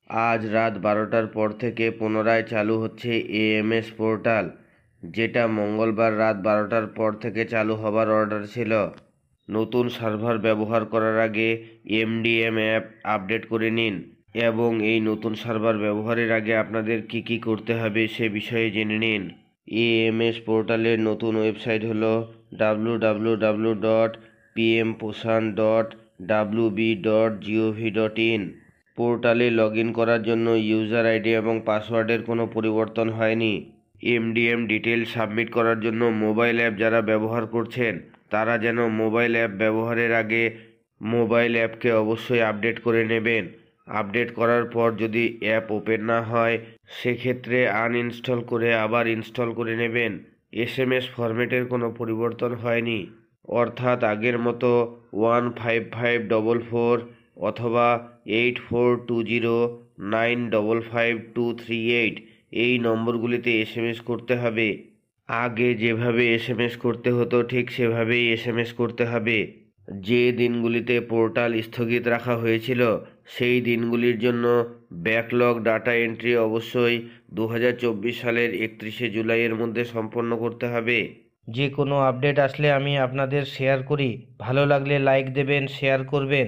আজ রাত 12টার পর থেকে পুনরায় চালু হচ্ছে এএমএস পোর্টাল, যেটা মঙ্গলবার রাত 12টার পর থেকে চালু হবার অর্ডার ছিল। নতুন সার্ভার ব্যবহার করার আগে এমডিএম অ্যাপ আপডেট করে নিন এবং এই নতুন সার্ভার ব্যবহারের আগে আপনাদের কি করতে হবে সে বিষয়ে জেনে নিন। এএমএস পোর্টালের নতুন ওয়েবসাইট হলো www.pmposan.wb.gov.in। পোর্টালে লগ ইন করার জন্য ইউজার আইডি এবং পাসওয়ার্ডের কোনো পরিবর্তন হয়নি। এমডিএম ডিটেল সাবমিট করার জন্য মোবাইল অ্যাপ যারা ব্যবহার করছেন তারা যেন মোবাইল অ্যাপ ব্যবহারের আগে মোবাইল অ্যাপকে অবশ্যই আপডেট করে নেবেন। আপডেট করার পর যদি অ্যাপ ওপেন না হয় সেক্ষেত্রে আনইনস্টল করে আবার ইনস্টল করে নেবেন। এসএমএস ফরম্যাটের কোনো পরিবর্তন হয়নি, অর্থাৎ আগের মতো 15544 অথবা 8420955238 এই নম্বরগুলিতে এসএমএস করতে হবে। আগে যেভাবে এসএমএস করতে হতো ঠিক সেভাবেই এসএমএস করতে হবে। যে দিনগুলিতে পোর্টাল স্থগিত রাখা হয়েছিল সেই দিনগুলির জন্য ব্যাকলগ ডাটা এন্ট্রি অবশ্যই 2024 সালের 31শে জুলাইয়ের মধ্যে সম্পন্ন করতে হবে। যে কোনো আপডেট আসলে আমি আপনাদের শেয়ার করি। ভালো লাগলে লাইক দেবেন, শেয়ার করবেন।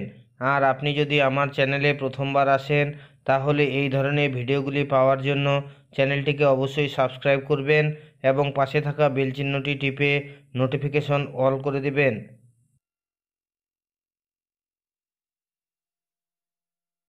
আর আপনি যদি আমার চ্যানেলে প্রথমবার আসেন তাহলে এই ধরনের ভিডিওগুলি পাওয়ার জন্য চ্যানেলটিকে অবশ্যই সাবস্ক্রাইব করবেন এবং পাশে থাকা বেল চিহ্নটি টিপে নোটিফিকেশন অল করে দেবেন।